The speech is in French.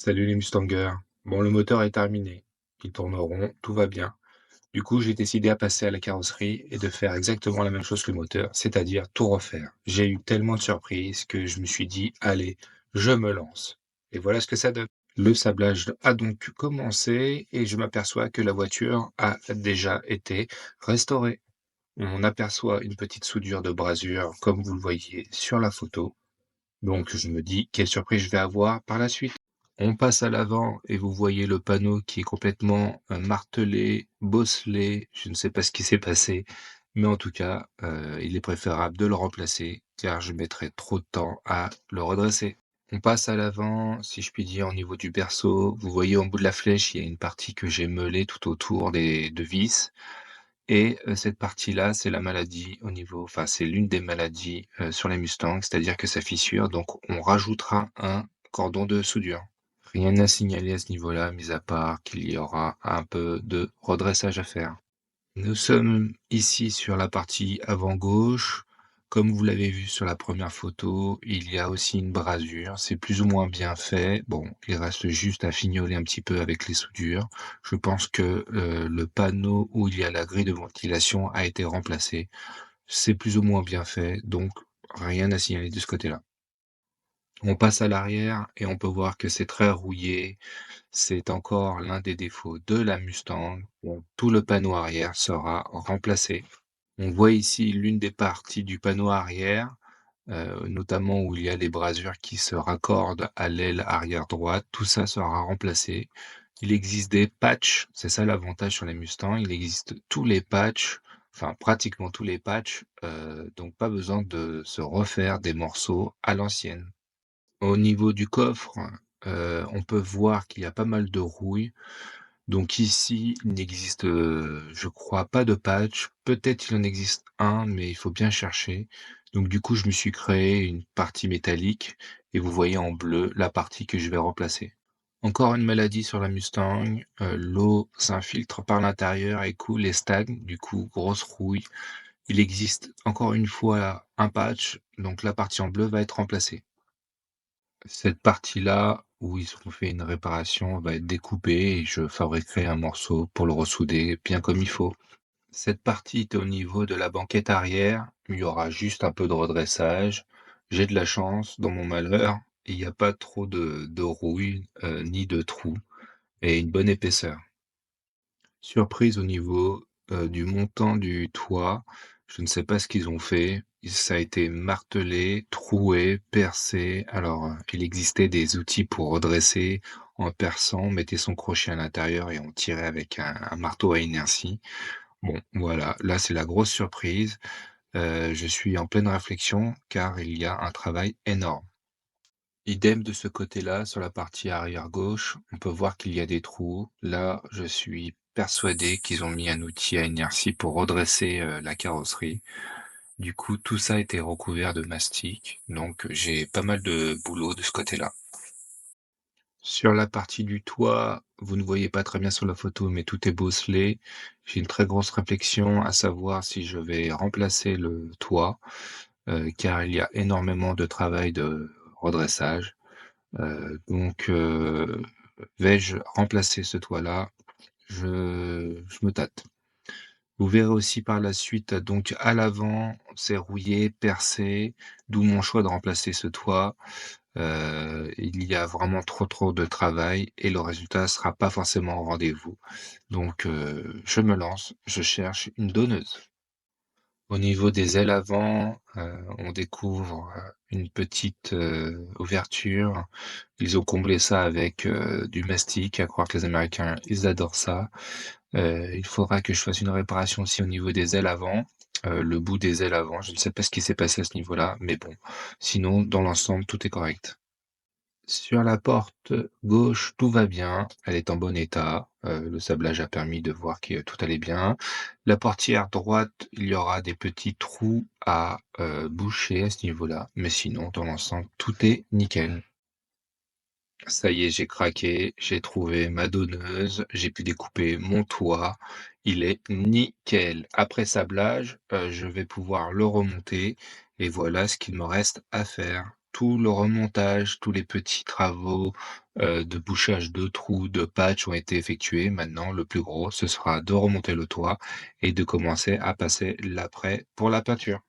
Salut les Mustangers. Bon, le moteur est terminé. Il tourne rond, tout va bien. Du coup, j'ai décidé à passer à la carrosserie et de faire exactement la même chose que le moteur, c'est-à-dire tout refaire. J'ai eu tellement de surprises que je me suis dit, allez, je me lance. Et voilà ce que ça donne. Le sablage a donc commencé et je m'aperçois que la voiture a déjà été restaurée. On aperçoit une petite soudure de brasure, comme vous le voyez sur la photo. Donc, je me dis, quelle surprise je vais avoir par la suite. On passe à l'avant et vous voyez le panneau qui est complètement martelé, bosselé. Je ne sais pas ce qui s'est passé, mais en tout cas, il est préférable de le remplacer car je mettrai trop de temps à le redresser. On passe à l'avant, si je puis dire, au niveau du berceau. Vous voyez en bout de la flèche, il y a une partie que j'ai meulée tout autour de vis. Et cette partie-là, c'est la maladie au niveau enfin, c'est l'une des maladies sur les Mustangs, c'est-à-dire que ça fissure, donc on rajoutera un cordon de soudure. Rien à signaler à ce niveau-là, mis à part qu'il y aura un peu de redressage à faire. Nous sommes ici sur la partie avant gauche. Comme vous l'avez vu sur la première photo, il y a aussi une brasure. C'est plus ou moins bien fait. Bon, il reste juste à fignoler un petit peu avec les soudures. Je pense que le panneau où il y a la grille de ventilation a été remplacé. C'est plus ou moins bien fait, donc rien à signaler de ce côté-là. On passe à l'arrière et on peut voir que c'est très rouillé. C'est encore l'un des défauts de la Mustang. Bon, tout le panneau arrière sera remplacé. On voit ici l'une des parties du panneau arrière, notamment où il y a les brasures qui se raccordent à l'aile arrière droite. Tout ça sera remplacé. Il existe des patchs, c'est ça l'avantage sur les Mustangs, il existe tous les patchs, enfin pratiquement tous les patchs, donc pas besoin de se refaire des morceaux à l'ancienne. Au niveau du coffre, on peut voir qu'il y a pas mal de rouille. Donc ici, il n'existe, je crois pas de patch. Peut-être il en existe un, mais il faut bien chercher. Donc du coup, je me suis créé une partie métallique et vous voyez en bleu la partie que je vais remplacer. Encore une maladie sur la Mustang, l'eau s'infiltre par l'intérieur et coule et stagne, du coup grosse rouille. Il existe encore une fois un patch, donc la partie en bleu va être remplacée. Cette partie-là, où ils ont fait une réparation, va être découpée et je fabriquerai un morceau pour le ressouder bien comme il faut. Cette partie est au niveau de la banquette arrière, il y aura juste un peu de redressage. J'ai de la chance dans mon malheur, il n'y a pas trop de rouille, ni de trous et une bonne épaisseur. Surprise au niveau, du montant du toit, je ne sais pas ce qu'ils ont fait. Ça a été martelé, troué, percé. Alors, il existait des outils pour redresser en perçant, on mettait son crochet à l'intérieur et on tirait avec un marteau à inertie. Bon, voilà, là, c'est la grosse surprise. Je suis en pleine réflexion car il y a un travail énorme. Idem de ce côté-là, sur la partie arrière gauche, on peut voir qu'il y a des trous. Là, je suis persuadé qu'ils ont mis un outil à inertie pour redresser la carrosserie. Du coup, tout ça a été recouvert de mastic, donc j'ai pas mal de boulot de ce côté-là. Sur la partie du toit, vous ne voyez pas très bien sur la photo, mais tout est bosselé. J'ai une très grosse réflexion à savoir si je vais remplacer le toit, car il y a énormément de travail de redressage. Donc, vais-je remplacer ce toit-là? Je me tâte. Vous verrez aussi par la suite, donc à l'avant, c'est rouillé, percé, d'où mon choix de remplacer ce toit. Il y a vraiment trop de travail et le résultat sera pas forcément au rendez-vous. Donc, je me lance, je cherche une donneuse. Au niveau des ailes avant, on découvre, une petite, ouverture. Ils ont comblé ça avec, du mastic, à croire que les Américains, ils adorent ça. Il faudra que je fasse une réparation aussi au niveau des ailes avant, le bout des ailes avant. Je ne sais pas ce qui s'est passé à ce niveau-là, mais bon, sinon dans l'ensemble, tout est correct. Sur la porte gauche, tout va bien, elle est en bon état, le sablage a permis de voir que tout allait bien. La portière droite, il y aura des petits trous à, boucher à ce niveau-là, mais sinon dans l'ensemble, tout est nickel. Ça y est, j'ai craqué, j'ai trouvé ma donneuse, j'ai pu découper mon toit, il est nickel. Après sablage, je vais pouvoir le remonter et voilà ce qu'il me reste à faire. tout le remontage, tous les petits travaux, de bouchage de trous, de patch ont été effectués. Maintenant, le plus gros, ce sera de remonter le toit et de commencer à passer l'après pour la peinture.